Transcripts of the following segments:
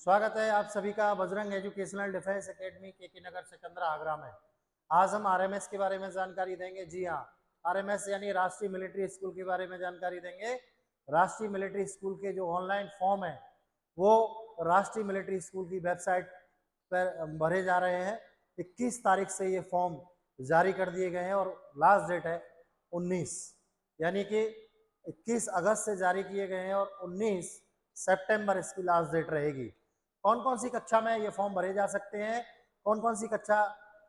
स्वागत है आप सभी का बजरंग एजुकेशनल डिफेंस एकेडमी के नगर सिकंदरा आगरा में। आज हम आरएमएस के बारे में जानकारी देंगे। जी हाँ, आरएमएस यानी राष्ट्रीय मिलिट्री स्कूल के बारे में जानकारी देंगे। राष्ट्रीय मिलिट्री स्कूल के जो ऑनलाइन फॉर्म है वो राष्ट्रीय मिलिट्री स्कूल की वेबसाइट पर भरे जा रहे हैं। 21 तारीख से ये फॉर्म जारी कर दिए गए हैं और लास्ट डेट है 19, यानी कि 21 अगस्त से जारी किए गए हैं और 19 सितंबर इसकी लास्ट डेट रहेगी। कौन कौन सी कक्षा में ये फॉर्म भरे जा सकते हैं, कौन कौन सी कक्षा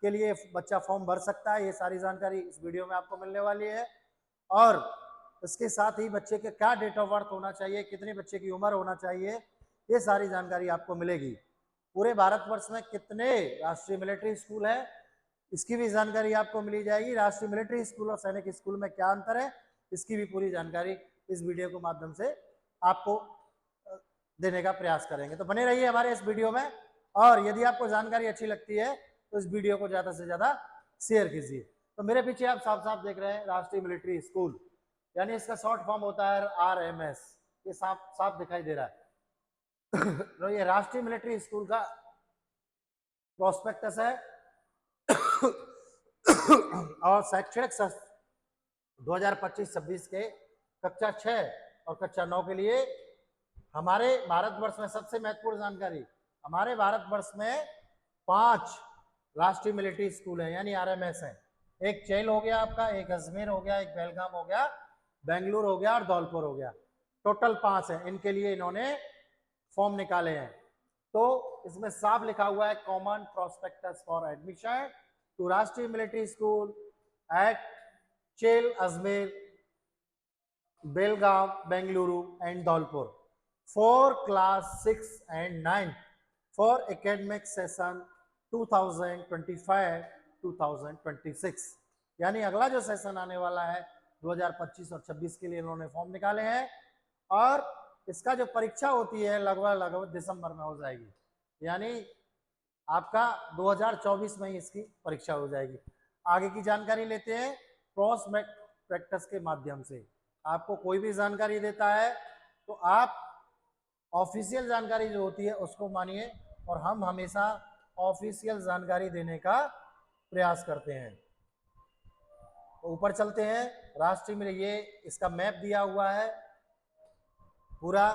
के लिए बच्चा फॉर्म भर सकता है, ये सारी जानकारी इस वीडियो में आपको मिलने वाली है। और इसके साथ ही बच्चे के क्या डेट ऑफ बर्थ होना चाहिए, कितने बच्चे की उम्र होना चाहिए, ये सारी जानकारी आपको मिलेगी। पूरे भारतवर्ष में कितने राष्ट्रीय मिलिट्री स्कूल है, इसकी भी जानकारी आपको मिली जाएगी। राष्ट्रीय मिलिट्री स्कूल और सैनिक स्कूल में क्या अंतर है, इसकी भी पूरी जानकारी इस वीडियो के माध्यम से आपको देने का प्रयास करेंगे। तो बने रहिए हमारे इस वीडियो में, और यदि आपको जानकारी अच्छी लगती है तो इस वीडियो को ज़्यादा से ज़्यादा शेयर कीजिए। तो मेरे पीछे आप साफ साफ देख रहे हैं राष्ट्रीय मिलिट्री स्कूल, यानी इसका शॉर्ट फॉर्म होता है आरएमएस। ये साफ साफ दिखाई दे रहा है। तो ये राष्ट्रीय मिलिट्री स्कूल का प्रोस्पेक्टस है। और शैक्षणिक सत्र 2025-26 के कक्षा 6 और कक्षा 9 के लिए हमारे भारतवर्ष में सबसे महत्वपूर्ण जानकारी, हमारे भारतवर्ष में 5 राष्ट्रीय मिलिट्री स्कूल है यानी आरएमएस है। एक चेल हो गया आपका, एक अजमेर हो गया, एक बेलगाम हो गया, बेंगलुरु हो गया और धौलपुर हो गया। टोटल 5 है। इनके लिए इन्होंने फॉर्म निकाले हैं। तो इसमें साफ लिखा हुआ है common prospectus for admission to Rashtriya military school at Chail, Ajmer, Belgaum, Bengaluru and Dholpur for class 6 and 9 for academic session 2025-2026, यानी अगला जो सेशन आने वाला है 2025 और 26 के लिए इन्होंने फॉर्म निकाले हैं। और इसका जो परीक्षा होती है लगभग दिसंबर में हो जाएगी, यानी आपका 2024 में ही इसकी परीक्षा हो जाएगी। आगे की जानकारी लेते हैं प्रोस्पेक्टस के माध्यम से। आपको कोई भी जानकारी देता है तो आप ऑफिशियल जानकारी जो होती है उसको मानिए, और हम हमेशा ऑफिशियल जानकारी देने का प्रयास करते हैं। तो ऊपर चलते हैं। राष्ट्रीय में ये इसका मैप दिया हुआ है पूरा,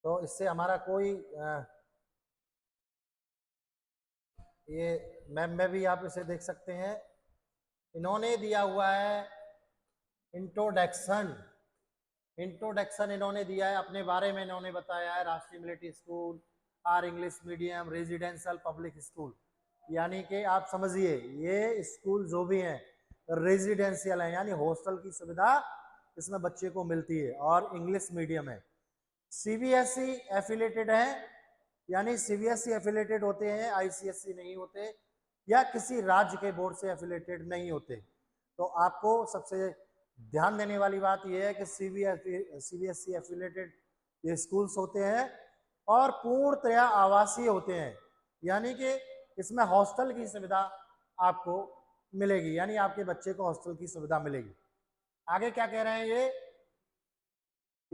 तो इससे हमारा कोई ये मैप में भी आप इसे देख सकते हैं। इन्होंने दिया हुआ है इंट्रोडक्शन इन्होंने दिया है अपने बारे में। इन्होंने बताया है Rashtriya military school are English medium residential public school, यानी कि आप समझिए ये स्कूल जो भी हैं रेजिडेंशियल है, यानी हॉस्टल की सुविधा इसमें बच्चे को मिलती है, और इंग्लिश मीडियम है। सीबीएसई एफिलेटेड है, यानी सीबीएसई एफिलेटेड होते हैं, आईसीएसई नहीं होते, या किसी राज्य के बोर्ड से एफिलेटेड नहीं होते। तो आपको सबसे ध्यान देने वाली बात यह है कि सीबीएसई एफिलेटेड ये स्कूल्स होते हैं और पूर्णतया आवासीय होते हैं, यानी कि इसमें हॉस्टल की सुविधा आपको मिलेगी, यानी आपके बच्चे को हॉस्टल की सुविधा मिलेगी। आगे क्या कह रहे हैं ये,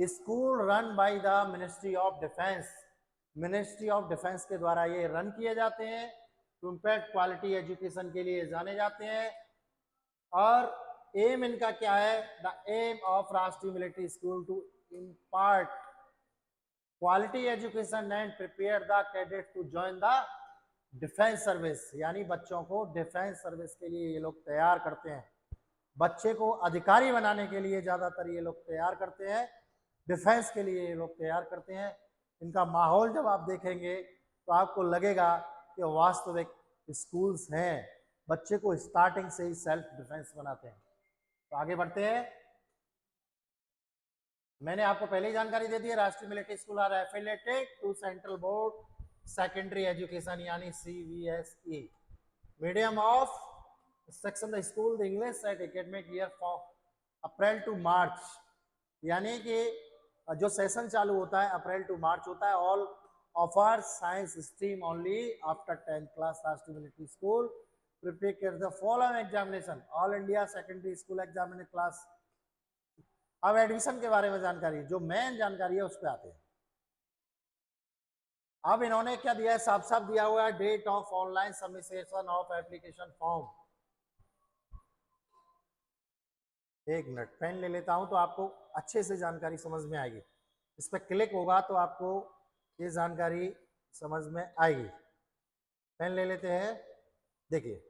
school run by the ministry of defence. Ministry of defence के द्वारा ये रन किए जाते हैं, टू इम्पैक्ट क्वालिटी एजुकेशन के लिए जाने जाते हैं। और एम इनका क्या है, the aim of Rashtriya military school to impart quality education and prepare the cadet to join the defence service, यानी बच्चों को डिफेंस सर्विस के लिए ये लोग तैयार करते हैं। बच्चे को अधिकारी बनाने के लिए ज़्यादातर ये लोग तैयार करते हैं, डिफेंस के लिए ये लोग तैयार करते हैं। इनका माहौल जब आप देखेंगे तो आपको लगेगा कि वास्तविक स्कूल्स हैं, बच्चे को स्टार्टिंग से ही सेल्फ डिफेंस बनाते हैं। तो आगे बढ़ते हैं। मैंने आपको पहले ही जानकारी दे दी है, Rashtriya military school are affiliated to central board secondary education यानी CBSE medium of section the school the English at academic year for April to March, यानी कि जो सेशन चालू होता है अप्रैल टू मार्च होता है। All offer science stream only after 10th class Rashtriya military school prepare the following examination all India secondary school examination class. अब admission के बारे में जानकारी, जो मेन जानकारी है उस पर आते हैं। अब इन्होंने क्या दिया है, साफ साफ दिया हुआ है, date of online submission of application form. एक मिनट पेन ले लेता हूं तो आपको अच्छे से जानकारी समझ में आएगी। इस पर क्लिक होगा तो आपको ये जानकारी समझ में आएगी। पेन ले लेते हैं। देखिए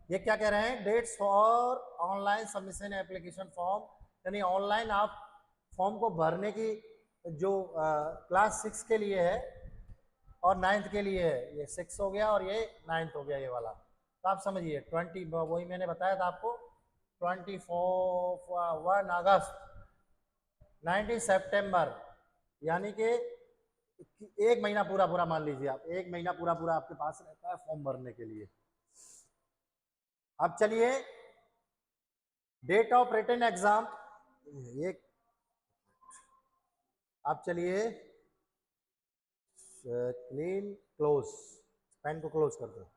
ये क्या कह रहे हैं, dates for online submission application form, यानी ऑनलाइन आप फॉर्म को भरने की जो क्लास 6 के लिए है और 9th के लिए है। ये 6 हो गया और ये 9th हो गया ये वाला। तो आप समझिए 20, वही मैंने बताया था आपको, 24 अगस्त 19 सितंबर, यानी कि एक महीना पूरा पूरा मान लीजिए आप, एक महीना पूरा पूरा आपके पास रहता है फॉर्म भरने के लिए। अब चलिए डेट ऑफ रिटन एग्जाम, ये आप चलिए क्लीन क्लोज, पेन को क्लोज कर दो।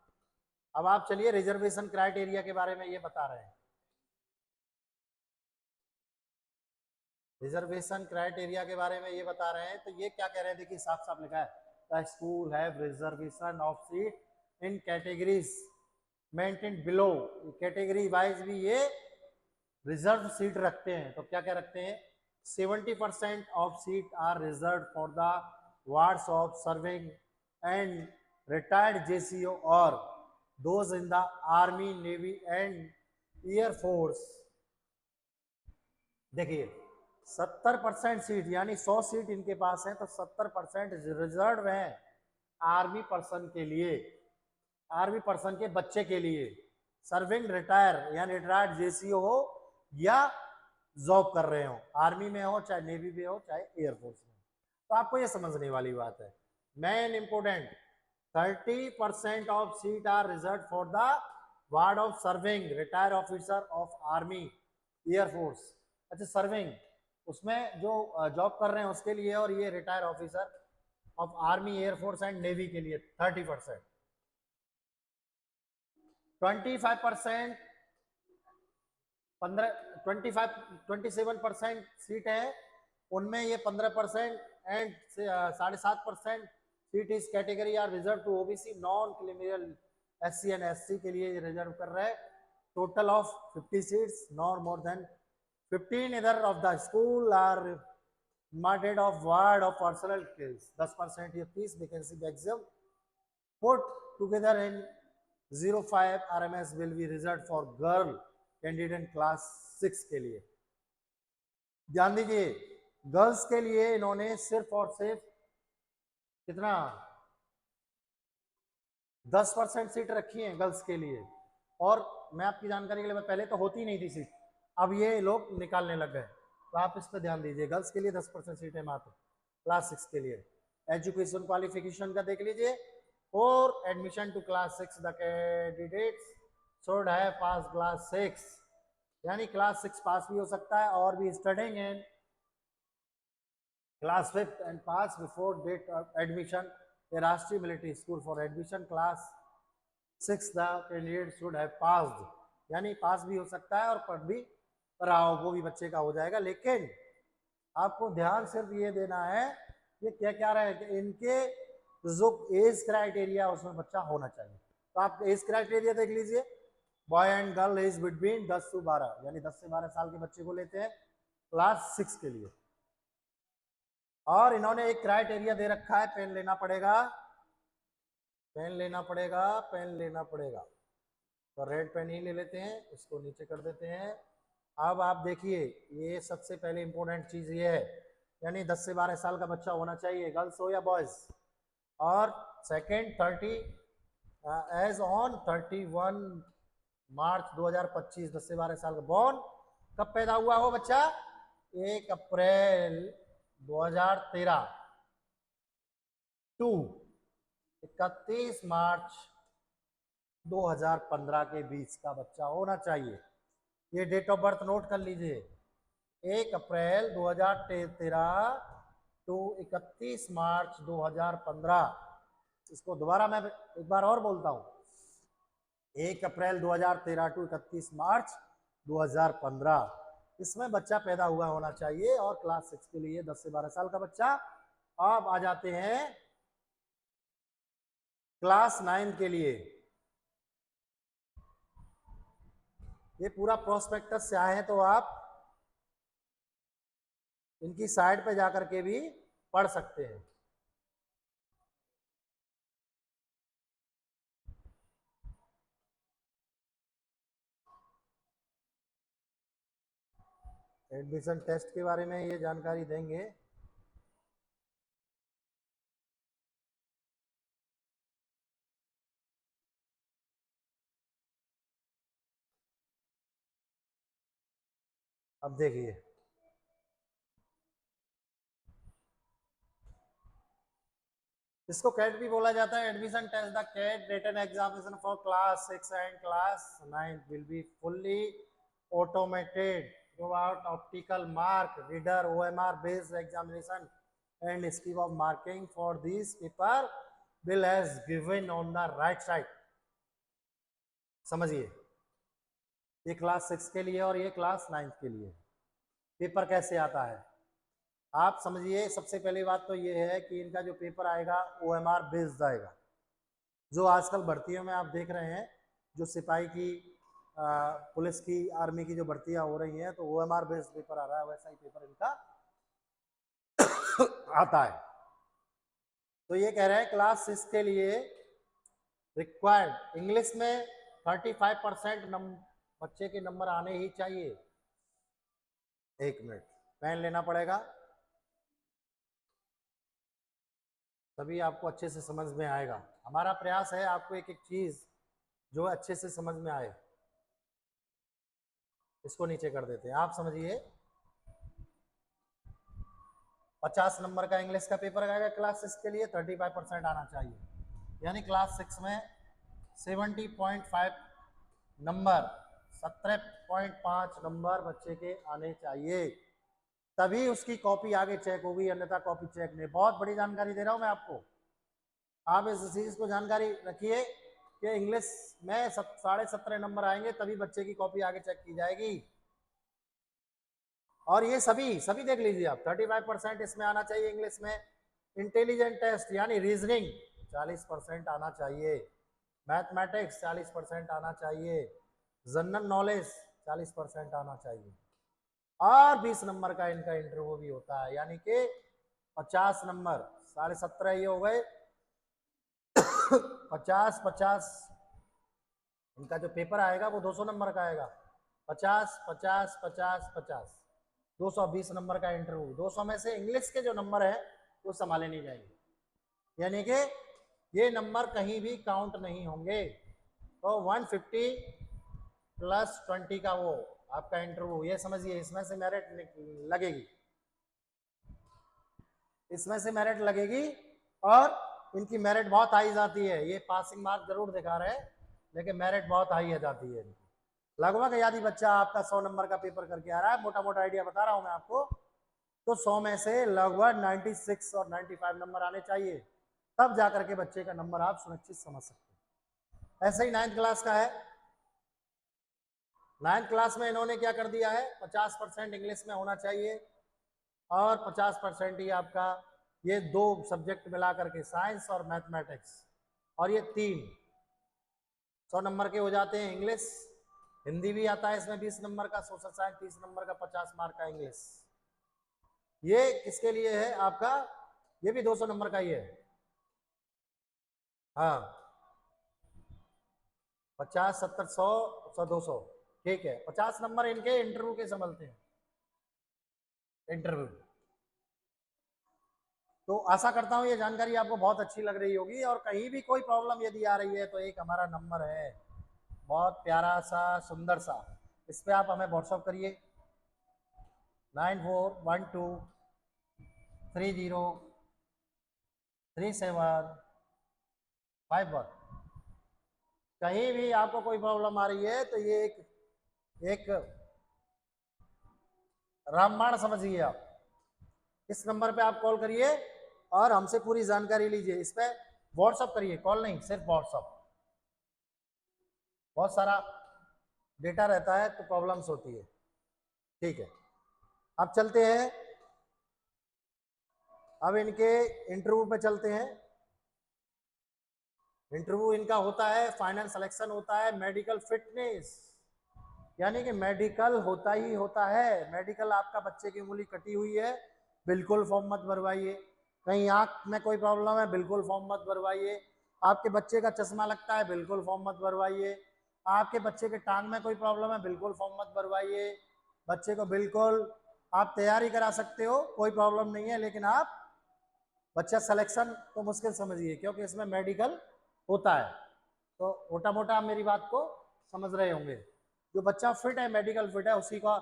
अब आप चलिए रिजर्वेशन क्राइटेरिया के बारे में ये बता रहे हैं। रिजर्वेशन क्राइटेरिया के बारे में ये बता रहे हैं, तो ये क्या कह रहे हैं, देखिए साफ साफ लिखा है, the school have reservation of seat in categories maintain below. Category wise भी ये रिजर्व सीट रखते हैं। तो क्या क्या रखते हैं, 70% of seat are reserve for the wards of serving and retired JCO और those in the army navy and air force. देखिए 70% सीट यानी 100 सीट इनके पास है, तो 70% रिजर्व है आर्मी पर्सन के लिए, आर्मी पर्सन के बच्चे के लिए, सर्विंग रिटायर यानी रिटायर्ड जेसीओ हो या जॉब कर रहे हो, आर्मी में हो चाहे नेवी में हो चाहे एयरफोर्स में। तो आपको ये समझने वाली बात है। Main important 30% of seat are reserve for the ward of serving retire officer of army air force. अच्छा सर्विंग उसमें जो जॉब कर रहे हैं उसके लिए, और ये retire officer of army air force and navy के लिए 30%। 25% 27% सीट है, उनमें ये 15% एंड 7.5% सीट इस category are reserve to OBC non criminal SC and SC के लिए रिजर्व कर रहे हैं। Total of 50 seats not more than 15 इधर of the school are marked of ward of personnel skills. 10% ये 30 vacancy maximum put together in 05 RMS will be reserve for girl candidate class 6 के लिए। ध्यान दीजिए गर्ल्स के लिए इन्होंने सिर्फ और सिर्फ कितना 10% सीट रखी है गर्ल्स के लिए। और मैं आपकी जानकारी के लिए, पहले तो होती नहीं थी सीट, अब ये लोग निकालने लग गए। तो आप इस पर ध्यान दीजिए, गर्ल्स के लिए 10% सीट है मात्र क्लास 6 के लिए। एजुकेशन क्वालिफिकेशन का देख लीजिए, for admission to class 6 the candidates should have pass class 6, यानी क्लास 6 पास भी हो सकता है और भी studying in class 5 and pass before date of admission a Rashtriya military school for admission class 6 the candidate should have passed, यानी pass भी हो सकता है और पढ़ भी रहा हो, वो भी बच्चे का हो जाएगा। लेकिन आपको ध्यान सिर्फ ये देना है, ये क्या क्या रहे कि इनके जो एज क्राइटेरिया उसमें बच्चा होना चाहिए। तो आप एज क्राइटेरिया देख लीजिए, boy and girl age between 10 से 12, यानी 10 से 12 साल के बच्चे को लेते हैं क्लास 6 के लिए। और इन्होंने एक क्राइटेरिया दे रखा है, पेन लेना पड़ेगा, पेन लेना पड़ेगा, पेन लेना पड़ेगा। तो रेड पेन ही ले लेते हैं, इसको नीचे कर देते हैं। अब आप देखिए ये सबसे पहले इंपॉर्टेंट चीज ये है, यानी 10 से 12 साल का बच्चा होना चाहिए, गर्ल्स हो या बॉयज। और सेकेंड 30 एज ऑन 31 मार्च 2025, 10 से 12 साल का बॉर्न, कब पैदा हुआ हो बच्चा, 1 अप्रैल 2013 टू 31 मार्च 2015 के बीच का बच्चा होना चाहिए। ये डेट ऑफ बर्थ नोट कर लीजिए, 1 अप्रैल 2013 टू 31 मार्च 2015। इसको दोबारा मैं एक बार और बोलता हूँ, 1 अप्रैल 2013 टू 31 मार्च 2015, इसमें बच्चा पैदा हुआ होना चाहिए। और क्लास 6 के लिए 10 से 12 साल का बच्चा अब आ जाते हैं क्लास 9 के लिए। ये पूरा प्रोस्पेक्टस से आए हैं तो आप इनकी साइड पे जाकर के भी पढ़ सकते हैं। एडमिशन टेस्ट के बारे में ये जानकारी देंगे। अब देखिए, इसको कैट भी बोला जाता है। Admission test the CAT written examination for class 6 and class 9 will be fully automated throughout optical mark reader OMR based examination and scheme of marking for these paper will as given on the right side। समझिए, ये class 6 के लिए और ये class 9 के लिए paper कैसे आता है आप समझिए। सबसे पहली बात तो ये है कि इनका जो पेपर आएगा OMR बेस्ड आएगा। जो आजकल भर्तियों में आप देख रहे हैं, जो सिपाही की, पुलिस की, आर्मी की जो भर्तियां हो रही हैं, तो OMR बेस्ड पेपर आ रहा है, वैसा ही पेपर इनका आता है। तो ये कह रहे हैं क्लास 6 के लिए रिक्वायर्ड इंग्लिश में 35% बच्चे के नंबर आने ही चाहिए। एक मिनट, पेन लेना पड़ेगा तभी आपको अच्छे से समझ में आएगा। हमारा प्रयास है आपको एक एक चीज जो अच्छे से समझ में आए। इसको नीचे कर देते हैं। आप समझिए, 50 नंबर का इंग्लिश का पेपर आएगा क्लास 6 के लिए, 35% आना चाहिए। यानी क्लास 6 में 70.5 नंबर, 17.5 नंबर बच्चे के आने चाहिए, तभी उसकी कॉपी आगे चेक होगी, अन्यथा कॉपी चेक नहीं। बहुत बड़ी जानकारी दे रहा हूं मैं आपको, आप इस चीज को जानकारी रखिए कि इंग्लिश में 17.5 नंबर आएंगे तभी बच्चे की कॉपी आगे चेक की जाएगी। और ये सभी सभी देख लीजिए आप, 35% इसमें आना चाहिए इंग्लिश में। इंटेलिजेंट टेस्ट यानी रीजनिंग 40% आना चाहिए, मैथमेटिक्स 40% आना चाहिए, जनरल नॉलेज 40% आना चाहिए, और 20 नंबर का इनका इंटरव्यू भी होता है, यानी कि 50 नंबर, 17.5 ये हो गए 50 50। इनका जो पेपर आएगा वो 200 नंबर का आएगा, 50 50 50 50, 220 नंबर का इंटरव्यू। 200 में से इंग्लिश के जो नंबर है वो संभाले नहीं जाएंगे, यानी कि ये नंबर कहीं भी काउंट नहीं होंगे। तो 150 प्लस 20 का वो आपका इंटरव्यू, ये समझिए, इसमें से मेरिट लगेगी, इसमें से मेरिट लगेगी। और इनकी मेरिट बहुत हाई जाती है। ये पासिंग मार्क जरूर दिखा रहे हैं लेकिन मेरिट बहुत हाई है जाती है इनकी। लगभग यदि बच्चा आपका 100 नंबर का पेपर करके आ रहा है, मोटा मोटा आइडिया बता रहा हूं मैं आपको, तो 100 में से लगभग 96 और 95 नंबर आने चाहिए, तब जाकर के बच्चे का नंबर आप सुनिश्चित समझ सकते हैं। ऐसे ही 9th क्लास का है। 9th क्लास में इन्होंने क्या कर दिया है, 50% इंग्लिश में होना चाहिए और 50% ही आपका ये दो सब्जेक्ट मिला करके साइंस और मैथमेटिक्स, और ये 100 नंबर के हो जाते हैं। इंग्लिश, हिंदी भी आता है इसमें 20 नंबर का, सोशल साइंस 30 नंबर का, 50 मार्क का इंग्लिश। ये किसके लिए है आपका, ये भी 200 नंबर का ही है। हाँ, 50 70 100 100 200, ठीक है। 50 नंबर इनके इंटरव्यू के संभलते हैं, इंटरव्यू। तो आशा करता हूँ ये जानकारी आपको बहुत अच्छी लग रही होगी। और कहीं भी कोई प्रॉब्लम यदि आ रही है तो एक हमारा नंबर है, बहुत प्यारा सा, सुंदर सा, इस पर आप हमें व्हाट्सअप करिए 9412303751। कहीं भी आपको कोई प्रॉब्लम आ रही है तो ये एक रामबाण समझिए आप। इस नंबर पे आप कॉल करिए और हमसे पूरी जानकारी लीजिए। इस पे व्हाट्सअप करिए, कॉल नहीं, सिर्फ व्हाट्सअप। बहुत सारा डेटा रहता है तो प्रॉब्लम्स होती है, ठीक है। अब चलते हैं अब इनके इंटरव्यू पे चलते हैं। इंटरव्यू इनका होता है, फाइनल सिलेक्शन होता है, मेडिकल फिटनेस, यानी कि मेडिकल होता ही होता है। मेडिकल, आपका बच्चे की उंगली कटी हुई है, बिल्कुल फॉर्म मत भरवाइए। कहीं आंख में कोई प्रॉब्लम है, बिल्कुल फॉर्म मत भरवाइए। आपके बच्चे का चश्मा लगता है, बिल्कुल फॉर्म मत भरवाइए। आपके बच्चे के टांग में कोई प्रॉब्लम है, बिल्कुल फॉर्म मत भरवाइए। बच्चे को बिल्कुल आप तैयारी करा सकते हो, कोई प्रॉब्लम नहीं है, लेकिन आप बच्चा सिलेक्शन तो मुश्किल समझिए, क्योंकि इसमें मेडिकल होता है। तो मोटा मोटा आप मेरी बात को समझ रहे होंगे। जो बच्चा फिट है, मेडिकल फिट है, उसी का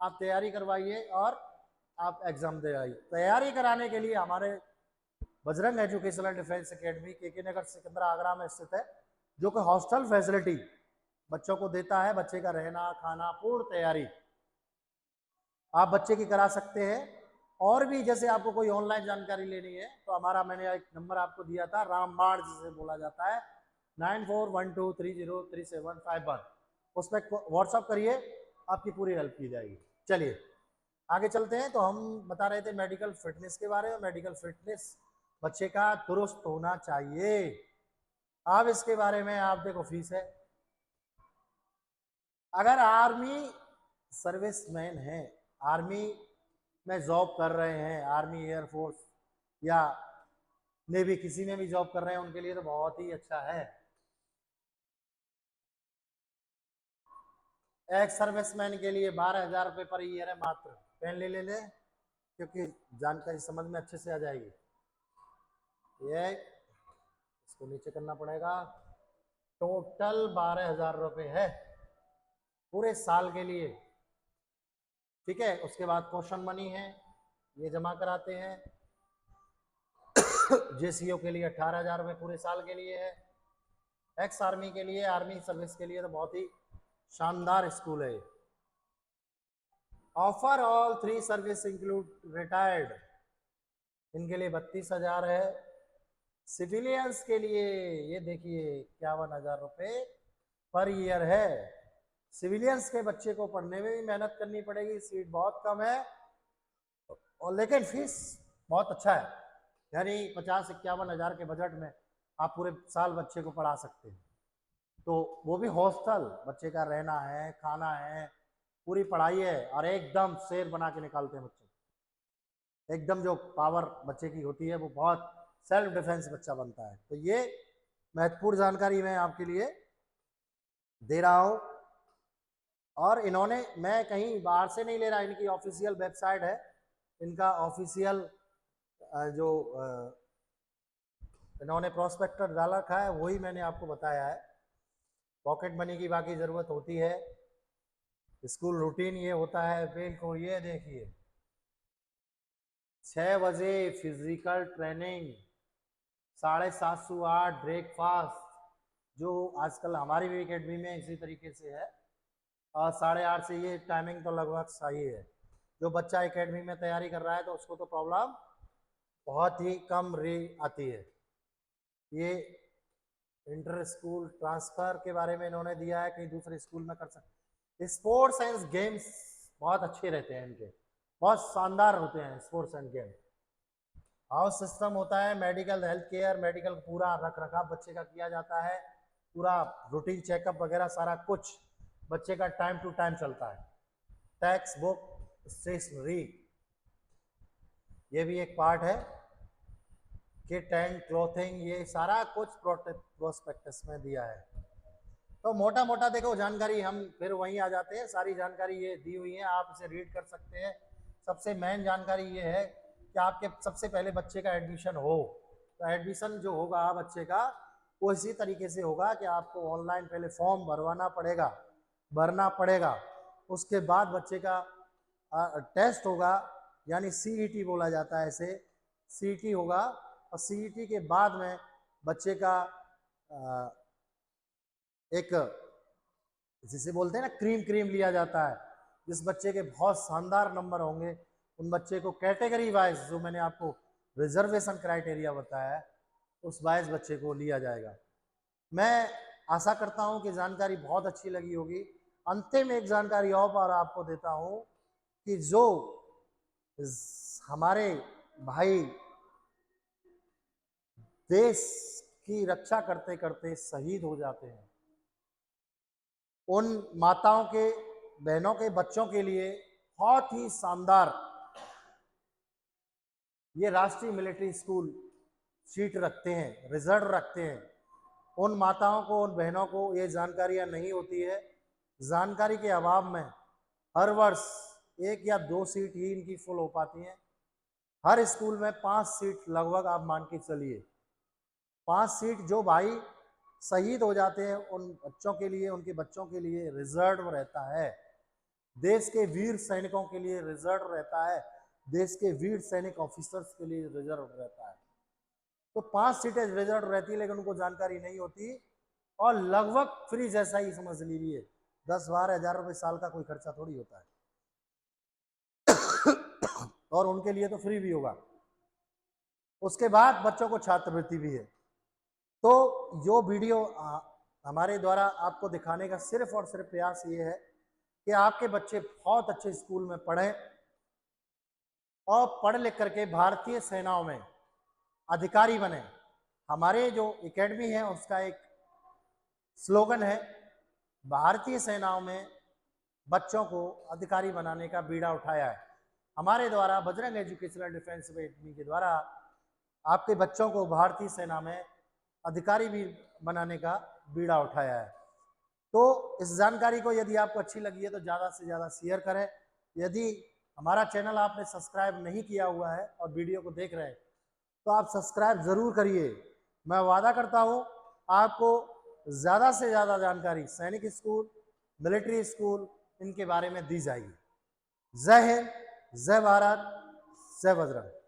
आप तैयारी करवाइए और आप एग्जाम दे आइए। तैयारी कराने के लिए हमारे बजरंग एजुकेशनल डिफेंस एकेडमी के नगर सिकंदरा आगरा में स्थित है, जो कि हॉस्टल फैसिलिटी बच्चों को देता है। बच्चे का रहना खाना पूर्ण तैयारी आप बच्चे की करा सकते हैं। और भी जैसे आपको कोई ऑनलाइन जानकारी लेनी है तो हमारा, मैंने एक नंबर आपको दिया था, रामबाण जिसे बोला जाता है, 9412303751, उस पर व्हाट्सअप करिए, आपकी पूरी हेल्प की जाएगी। चलिए आगे चलते हैं। तो हम बता रहे थे मेडिकल फिटनेस के बारे में। मेडिकल फिटनेस बच्चे का दुरुस्त होना चाहिए। अब इसके बारे में आप देखो, फीस है। अगर आर्मी सर्विसमैन है, आर्मी में जॉब कर रहे हैं, आर्मी एयरफोर्स या नेवी किसी में भी जॉब कर रहे हैं, उनके लिए तो बहुत ही अच्छा है। एक्स सर्विसमैन के लिए 12,000 रुपये पर ईयर है मात्र। पेन ले ले, क्योंकि जानकारी समझ में अच्छे से आ जाएगी। ये इसको नीचे करना पड़ेगा। टोटल 12,000 रुपये है पूरे साल के लिए। ठीक है, उसके बाद क्वेश्चन मनी है, ये जमा कराते हैं। जेसीओ के लिए 18,000 रुपये पूरे साल के लिए है। एक्स आर्मी के लिए, आर्मी सर्विस के लिए तो बहुत ही शानदार स्कूल है। Offer all 3 service include retired, इनके लिए 32,000 है। सिविलियंस के लिए ये देखिए 51,000 रुपये पर ईयर है। सिविलियंस के बच्चे को पढ़ने में भी मेहनत करनी पड़ेगी, सीट बहुत कम है, और लेकिन फीस बहुत अच्छा है, यानी 50-51 हज़ार के बजट में आप पूरे साल बच्चे को पढ़ा सकते हैं। तो वो भी हॉस्टल, बच्चे का रहना है, खाना है, पूरी पढ़ाई है, और एकदम शेर बना के निकालते हैं बच्चे, एकदम जो पावर बच्चे की होती है वो बहुत सेल्फ डिफेंस बच्चा बनता है। तो ये महत्वपूर्ण जानकारी मैं आपके लिए दे रहा हूँ। और इन्होंने, मैं कहीं बाहर से नहीं ले रहा, इनकी ऑफिशियल वेबसाइट है, इनका ऑफिशियल जो इन्होंने प्रोस्पेक्टर डाला रखा है वही मैंने आपको बताया है। पॉकेट मनी की बाकी ज़रूरत होती है। स्कूल रूटीन ये होता है, बिल्कुल ये देखिए 6 बजे फिजिकल ट्रेनिंग, 7:30 से 8 ब्रेकफास्ट, जो आजकल हमारी भी एकेडमी में इसी तरीके से है, और 8:30 से ये टाइमिंग तो लगभग सही है। जो बच्चा एकेडमी में तैयारी कर रहा है तो उसको तो प्रॉब्लम बहुत ही कम आती है। ये इंटर स्कूल ट्रांसफ़र के बारे में इन्होंने दिया है, कहीं दूसरे स्कूल में कर सकते। स्पोर्ट्स एंड गेम्स बहुत अच्छे रहते हैं इनके, बहुत शानदार होते हैं sports end game. House system होता है, मेडिकल हेल्थ केयर, मेडिकल पूरा रख रखाव बच्चे का किया जाता है, पूरा रूटीन चेकअप वगैरह सारा कुछ बच्चे का टाइम टू टाइम चलता है। टेक्स्ट बुक, स्टेशनरी, ये भी एक पार्ट है। किट एंड क्लोथिंग, ये सारा कुछ प्रोस्पेक्टस में दिया है। तो मोटा मोटा देखो जानकारी, हम फिर वहीं आ जाते हैं, सारी जानकारी ये दी हुई है, आप इसे रीड कर सकते हैं। सबसे मेन जानकारी ये है कि आपके सबसे पहले बच्चे का एडमिशन हो, तो एडमिशन जो होगा बच्चे का वो इसी तरीके से होगा कि आपको ऑनलाइन पहले फॉर्म भरना पड़ेगा। उसके बाद बच्चे का टेस्ट होगा, यानी सीईटी बोला जाता है इसे, सीईटी होगा, और सीईटी के बाद में बच्चे का एक, जिसे बोलते हैं ना क्रीम लिया जाता है। जिस बच्चे के बहुत शानदार नंबर होंगे उन बच्चे को कैटेगरी वाइज, जो मैंने आपको रिजर्वेशन क्राइटेरिया बताया है, उस वाइज बच्चे को लिया जाएगा। मैं आशा करता हूं कि जानकारी बहुत अच्छी लगी होगी। अंतिम एक जानकारी और आपको देता हूं कि जो हमारे भाई देश की रक्षा करते करते शहीद हो जाते हैं। उन माताओं के, बहनों के बच्चों के लिए बहुत ही शानदार ये राष्ट्रीय मिलिट्री स्कूल सीट रखते हैं, रिजर्व रखते हैं। उन माताओं को, उन बहनों को ये जानकारियां नहीं होती है। जानकारी के अभाव में हर वर्ष 1 या 2 सीट ही इनकी फुल हो पाती हैं। हर स्कूल में 5 सीट लगभग आप मान के चलिए। 5 सीट जो भाई शहीद हो जाते हैं उन बच्चों के लिए, उनके बच्चों के लिए रिजर्व रहता है। देश के वीर सैनिकों के लिए रिजर्व रहता है। देश के वीर सैनिक ऑफिसर्स के लिए रिजर्व रहता है। तो 5 सीटें रिजर्व रहती है, लेकिन उनको जानकारी नहीं होती और लगभग फ्री जैसा ही समझ लीजिए। 10-12 हजार रुपये साल का कोई खर्चा थोड़ी होता है और उनके लिए तो फ्री भी होगा। उसके बाद बच्चों को छात्रवृत्ति भी है। तो जो वीडियो हमारे द्वारा आपको दिखाने का सिर्फ और सिर्फ प्रयास ये है कि आपके बच्चे बहुत अच्छे स्कूल में पढ़ें और पढ़ लिख करके भारतीय सेनाओं में अधिकारी बने। हमारे जो एकेडमी है उसका एक स्लोगन है, भारतीय सेनाओं में बच्चों को अधिकारी बनाने का बीड़ा उठाया है। हमारे द्वारा बजरंग एजुकेशनल डिफेंस एकेडमी के द्वारा आपके बच्चों को भारतीय सेना में अधिकारी भी बनाने का बीड़ा उठाया है। तो इस जानकारी को यदि आपको अच्छी लगी है तो ज़्यादा से ज़्यादा शेयर करें। यदि हमारा चैनल आपने सब्सक्राइब नहीं किया हुआ है और वीडियो को देख रहे हैं तो आप सब्सक्राइब ज़रूर करिए। मैं वादा करता हूँ आपको ज़्यादा से ज़्यादा जानकारी सैनिक स्कूल, मिलिट्री स्कूल इनके बारे में दी जाएगी। जय हिंद, जय भारत, जय बजरंग।